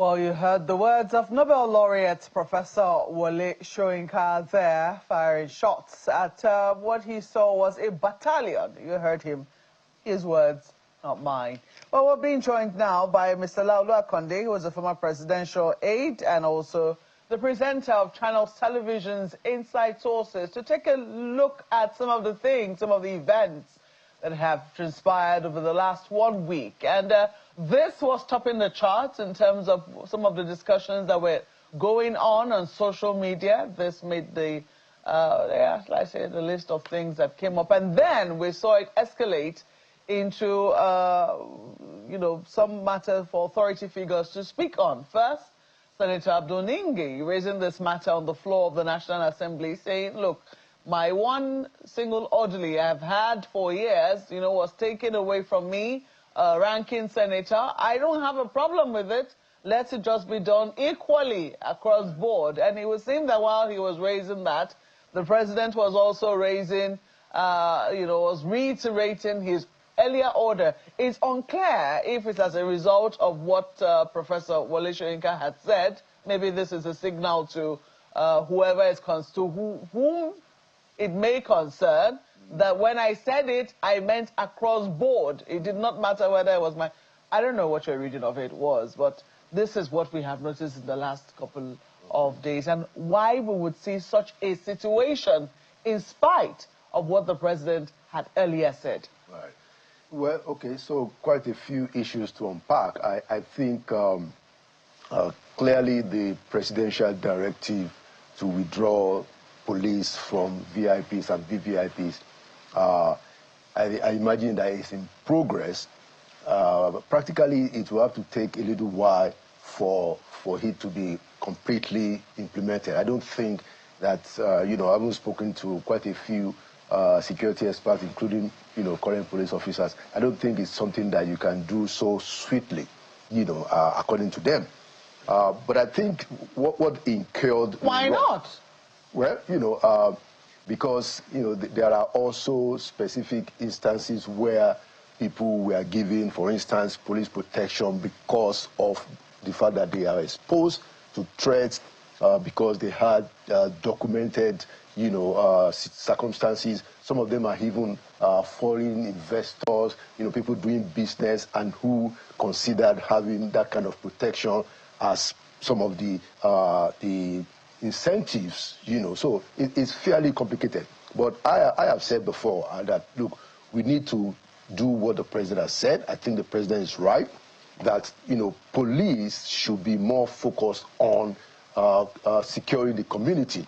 Well, you heard the words of Nobel laureate Professor Wole Soyinka there, firing shots at what he saw was a battalion. You heard him. His words, not mine. Well, we're being joined now by Mr. Akande, who is a former presidential aide and also the presenter of Channels Television's Inside Sources, to take a look at some of the things, some of the events that have transpired over the last 1 week. And this was topping the charts in terms of some of the discussions that were going on social media. This made the, the list of things that came up. And then we saw it escalate into, some matter for authority figures to speak on. First, Senator Abdul Ningi raising this matter on the floor of the National Assembly, saying, look, my one single orderly I've had for years, was taken away from me, ranking senator. I don't have a problem with it. Let it just be done equally across board. And it would seem that while he was raising that, the president was also raising, was reiterating his earlier order. It's unclear if it's as a result of what Professor Wole Soyinka had said. Maybe this is a signal to whoever is whom it may concern, that when I said it, I meant across board. It did not matter whether it was my... I don't know what your reading of it was, but this is what we have noticed in the last couple of days, and why we would see such a situation in spite of what the president had earlier said. Right. Well, okay, so quite a few issues to unpack. I think clearly the presidential directive to withdraw police from VIPs and VVIPs, I imagine that it's in progress. Practically, it will have to take a little while for it to be completely implemented. I don't think that, I've spoken to quite a few security experts, including, current police officers. I don't think it's something that you can do so swiftly, according to them. But I think what incurred... Why not? Well, because, there are also specific instances where people were given, for instance, police protection because of the fact that they are exposed to threats, because they had documented, circumstances. Some of them are even foreign investors, people doing business and who considered having that kind of protection as some of the incentives, so it's fairly complicated. But I have said before that, look, we need to do what the president has said. I think the president is right, that, police should be more focused on securing the community.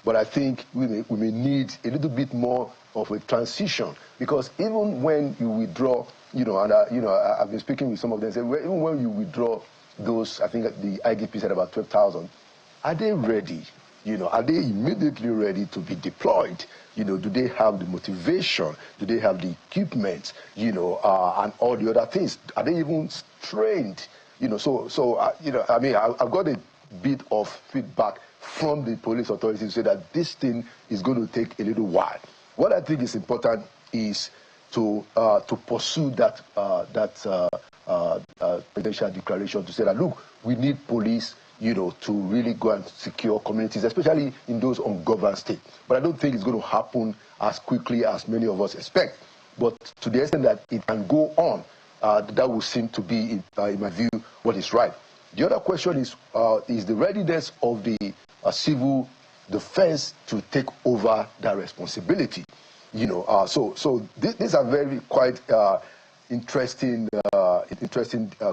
But I think we may need a little bit more of a transition, because even when you withdraw, I've been speaking with some of them, say, well, even when you withdraw those, I think the IGP said about 12,000, are they ready? Are they immediately ready to be deployed? Do they have the motivation? Do they have the equipment? And all the other things? Are they even trained? I've got a bit of feedback from the police authorities to say that this thing is going to take a little while. What I think is important is to pursue that presidential declaration to say that, look, we need police, to really go and secure communities, especially in those ungoverned states. But I don't think it's going to happen as quickly as many of us expect. But to the extent that it can go on, that will seem to be, in my view, what is right. The other question is the readiness of the civil defense to take over that responsibility. So these are very quite interesting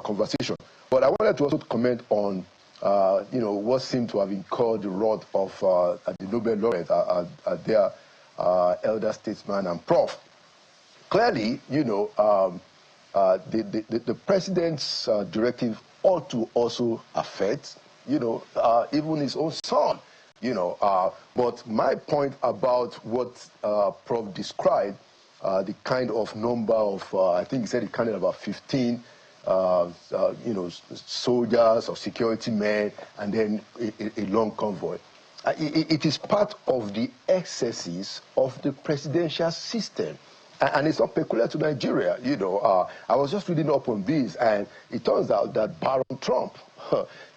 conversation. But I wanted to also comment on what seemed to have been called the wrath of the Nobel laureate, their elder statesman and prof. Clearly, the president's directive ought to also affect, even his own son, But my point about what Prof described, the kind of number of, I think he said he counted about 15, soldiers or security men, and then a long convoy. It is part of the excesses of the presidential system. And it's not peculiar to Nigeria, I was just reading up on this, and it turns out that Baron Trump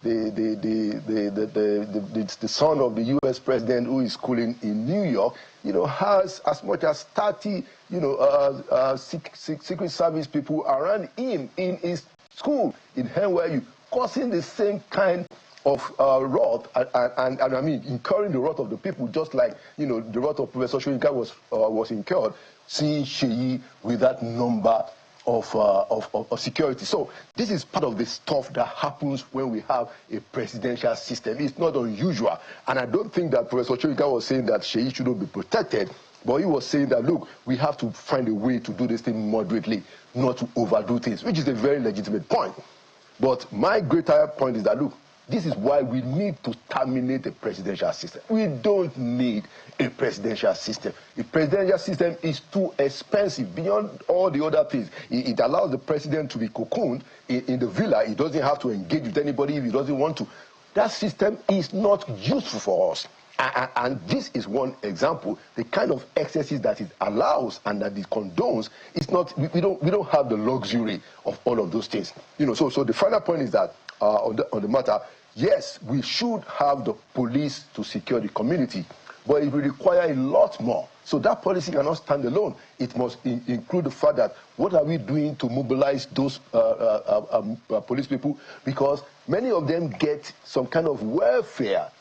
the son of the U.S. president who is schooling in New York, has as much as 30, Secret Service people around him in his school in Handwriting, causing the same kind of wrath and I mean incurring the wrath of the people, just like the wrath of Professor Shoyinka was incurred, seeing Sheyi with that number of security. So this is part of the stuff that happens when we have a presidential system. It's not unusual, and I don't think that Professor Shoyinka was saying that Sheyi shouldn't be protected, but he was saying that, look, we have to find a way to do this thing moderately, not to overdo things, which is a very legitimate point. But my greater point is that, look, this is why we need to terminate the presidential system. We don't need a presidential system. The presidential system is too expensive beyond all the other things. It allows the president to be cocooned in the villa. He doesn't have to engage with anybody if he doesn't want to. That system is not useful for us. And this is one example. The kind of excesses that it allows and that it condones is not. We don't have the luxury of all of those things. So the final point is that on the matter. Yes, we should have the police to secure the community, but it will require a lot more. So that policy cannot stand alone. It must include the fact that what are we doing to mobilize those police people, because many of them get some kind of welfare,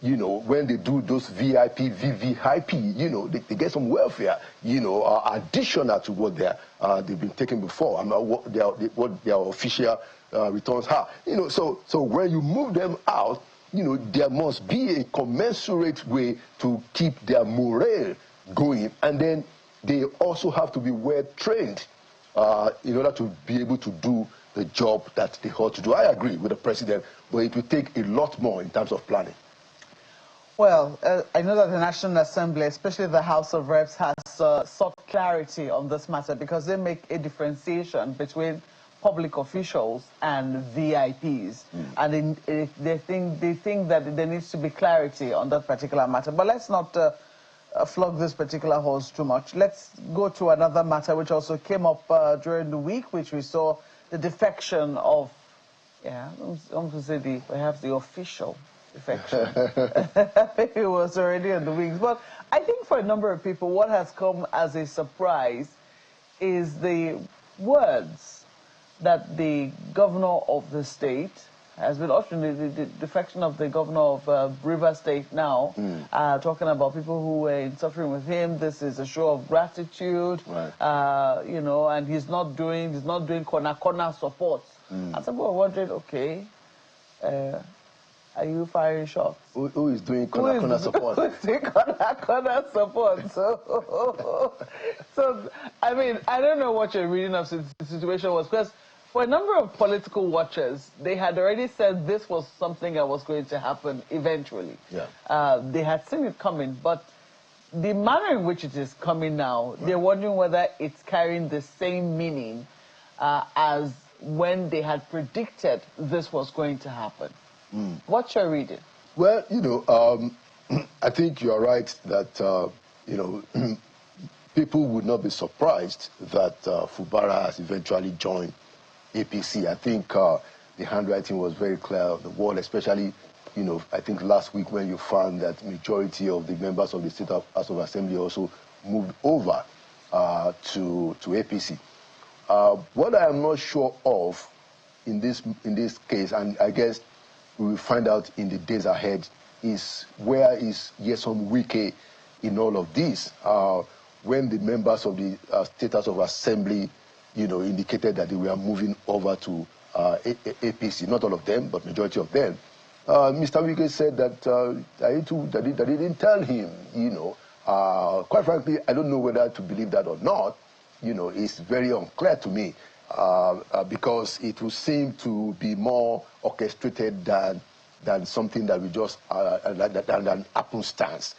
when they do those VIP, VVIP, they get some welfare, additional to what they've been taking before, and what their official returns are. So when you move them out, there must be a commensurate way to keep their morale going, and then they also have to be well trained in order to be able to do the job that they ought to do. I agree with the president, but it will take a lot more in terms of planning. Well, I know that the National Assembly, especially the House of Reps, has sought clarity on this matter because they make a differentiation between public officials and VIPs, and they think that there needs to be clarity on that particular matter. But let's not flog this particular horse too much. Let's go to another matter which also came up during the week, which we saw the defection of, I'm going to say perhaps the official defection. It was already in the wings. But I think for a number of people, what has come as a surprise is the words that the governor of the state has been ushering, the defection of the governor of River State now, talking about people who were suffering with him. This is a show of gratitude, right. And he's not doing corner support. And some people are wondering, okay, are you firing shots? Who is doing corner support? Who is doing corner support? So, I mean, I don't know what your reading of the situation was, because for a number of political watchers, they had already said this was something that was going to happen eventually. Yeah. They had seen it coming, but the manner in which it is coming now, right. They're wondering whether it's carrying the same meaning as when they had predicted this was going to happen. What's your reading? Well, I think you're right that, people would not be surprised that Fubara has eventually joined APC. I think the handwriting was very clear on the wall, especially, I think last week when you found that majority of the members of the State House of Assembly also moved over to APC. What I am not sure of in this case, and I guess we will find out in the days ahead, is where is Nyesom Wike in all of this? When the members of the State House of Assembly, indicated that they were moving over to APC, not all of them, but majority of them, Mr. Wike said that that they didn't tell him, Quite frankly, I don't know whether to believe that or not. It's very unclear to me. Because it will seem to be more orchestrated than something that we just than an happenstance,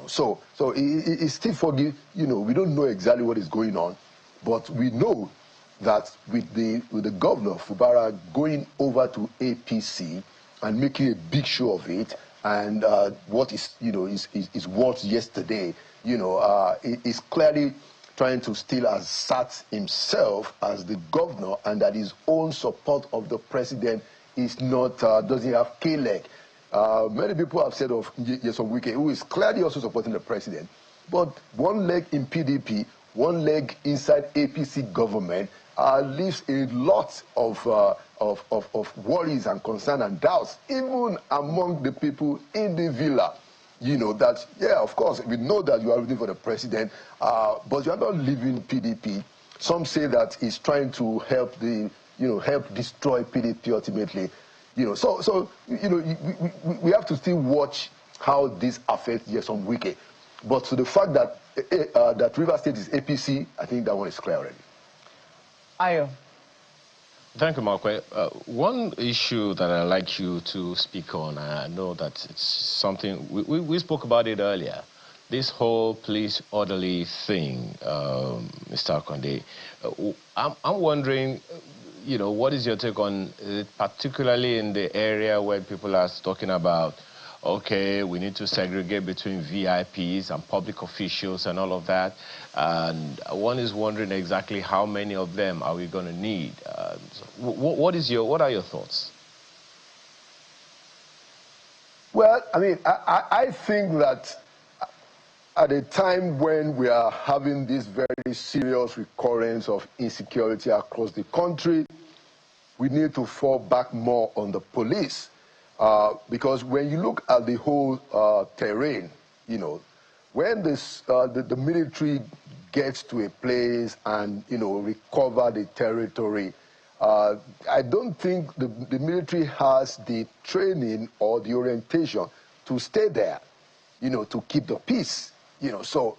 So it's still forgive. We don't know exactly what is going on, but we know that with the governor Fubara going over to APC and making a big show of it, and what is what yesterday, is clearly trying to still assert himself as the governor, and that his own support of the president is not, doesn't have K-leg. Many people have said of Nyesom Wike, who is clearly also supporting the president, but one leg in PDP, one leg inside APC government leaves a lot of worries and concern and doubts, even among the people in the villa. You know that, yeah, of course, we know that you are rooting for the president, but you are not leaving PDP. Some say that he's trying to help help destroy PDP ultimately. So we have to still watch how this affects Nyesom Wike. But to the fact that that River State is APC, I think that one is clear already. Ayo. Thank you, Markwe. One issue that I'd like you to speak on, I know that it's something, we spoke about it earlier, this whole police orderly thing, Mr. Akande. I'm wondering, what is your take on it, particularly in the area where people are talking about, okay, we need to segregate between VIPs and public officials and all of that. And one is wondering exactly how many of them are we going to need. What are your thoughts? Well, I mean, I think that at a time when we are having this very serious recurrence of insecurity across the country, we need to fall back more on the police. Because when you look at the whole terrain, when the military gets to a place and, recover the territory, I don't think the military has the training or the orientation to stay there, to keep the peace. So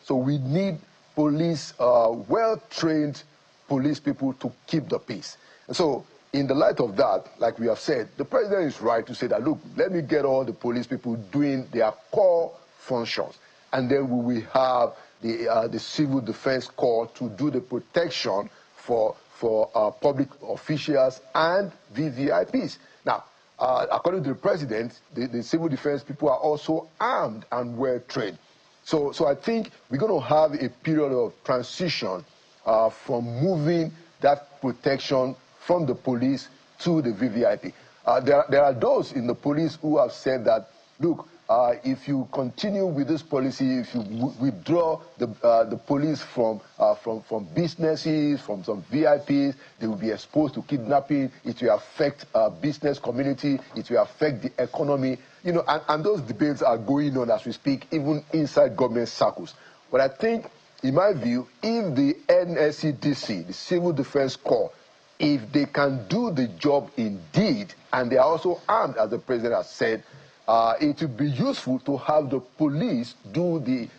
we need police, well-trained police people to keep the peace. And so, in the light of that, like we have said, the president is right to say that, look, let me get all the police people doing their core functions. And then we will have the Civil Defense Corps to do the protection for public officials and VVIPs. Now, according to the president, the civil defense people are also armed and well-trained. So I think we're going to have a period of transition from moving that protection from the police to the VVIP. There are those in the police who have said that, look, if you continue with this policy, if you withdraw the police from businesses, from some VIPs, they will be exposed to kidnapping. It will affect business community. It will affect the economy. And those debates are going on as we speak, even inside government circles. But I think, in my view, if the NSCDC, the Civil Defense Corps, if they can do the job indeed, and they are also armed, as the president has said, it would be useful to have the police do the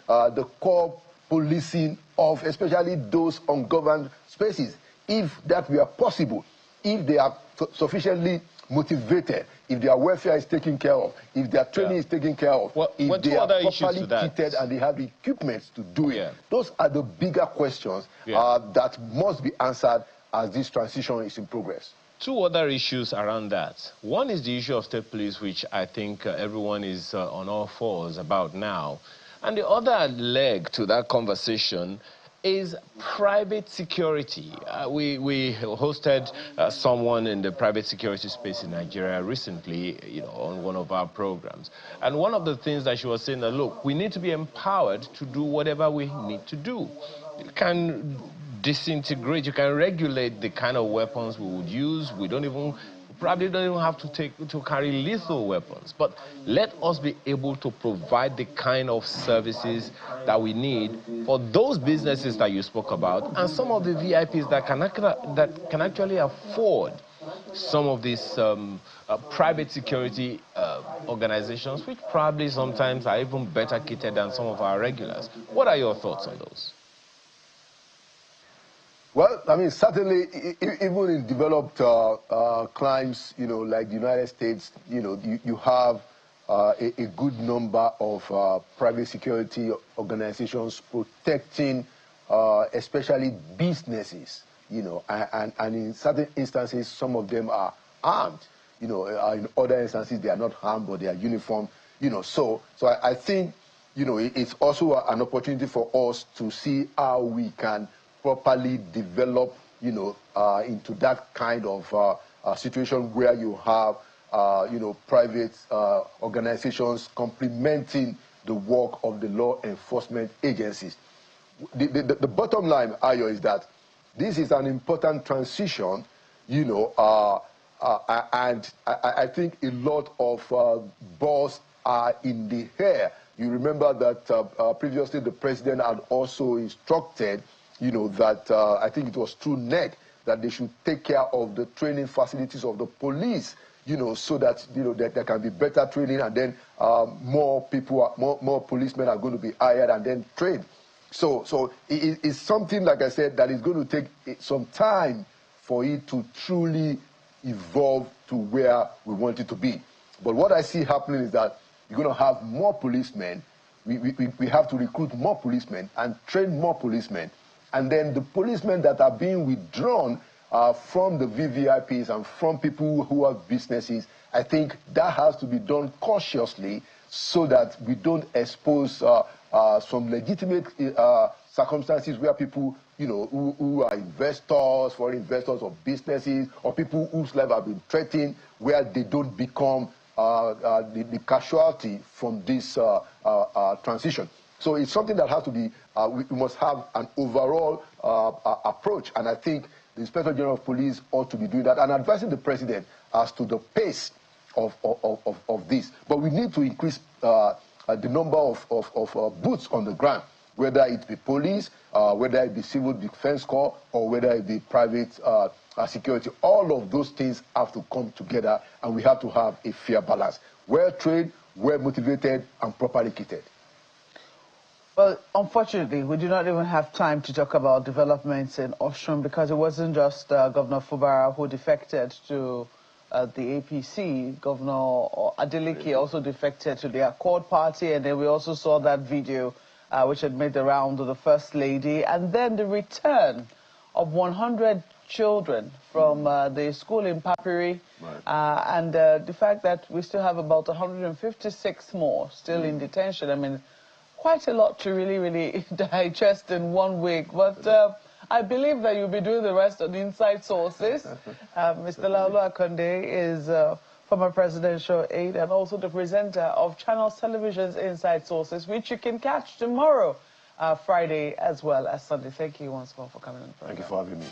core policing of especially those ungoverned spaces, if that were possible, if they are sufficiently motivated, if their welfare is taken care of, if their training is taken care of, if they are properly kitted and they have the equipment to do it. Those are the bigger questions that must be answered as this transition is in progress. Two other issues around that. One is the issue of state police, which I think everyone is on all fours about now. And the other leg to that conversation is private security. We hosted someone in the private security space in Nigeria recently, on one of our programs. And one of the things that she was saying that, look, we need to be empowered to do whatever we need to do. You can disintegrate, you can regulate the kind of weapons we would use. We probably don't even have to carry lethal weapons. But let us be able to provide the kind of services that we need for those businesses that you spoke about, and some of the VIPs that can actually afford some of these private security organizations, which probably sometimes are even better kitted than some of our regulars. What are your thoughts on those? Well, I mean, certainly, even in developed climes, like the United States, you have a good number of private security organizations protecting, especially businesses, and in certain instances, some of them are armed. In other instances, they are not armed, but they are uniformed. So I think, it's also an opportunity for us to see how we can properly develop, into that kind of situation where you have, private organizations complementing the work of the law enforcement agencies. The bottom line, Ayo, is that this is an important transition, and I think a lot of balls are in the air. You remember that previously the president had also instructed, that I think it was through NEC, that they should take care of the training facilities of the police, so that, there can be better training, and then more policemen are going to be hired and then trained. So it's something, like I said, that is going to take some time for it to truly evolve to where we want it to be. But what I see happening is that you're going to have more policemen. We have to recruit more policemen and train more policemen. And then the policemen that are being withdrawn from the VVIPs and from people who have businesses, I think that has to be done cautiously so that we don't expose some legitimate circumstances where people, who are investors, foreign investors or businesses, or people whose lives have been threatened, where they don't become the casualty from this transition. So it's something that has to be, we must have an overall approach, and I think the Inspector General of Police ought to be doing that and advising the president as to the pace of this. But we need to increase the number of boots on the ground, whether it be police, whether it be civil defense corps, or whether it be private security. All of those things have to come together, and we have to have a fair balance. Well trained, well motivated, and properly kitted. Well, unfortunately, we do not even have time to talk about developments in Osun, because it wasn't just Governor Fubara who defected to the APC. Governor Adeleke also defected to the Accord Party, and then we also saw that video which had made the round of the First Lady, and then the return of 100 children from the school in Papiri, and the fact that we still have about 156 more still in detention. I mean, quite a lot to really digest in 1 week, but I believe that you'll be doing the rest on Inside Sources. Mr. Laulu Akande is former presidential aide and also the presenter of Channels Television's Inside Sources, which you can catch tomorrow, Friday as well as Sunday. Thank you once more for coming on the program. Thank you for having me.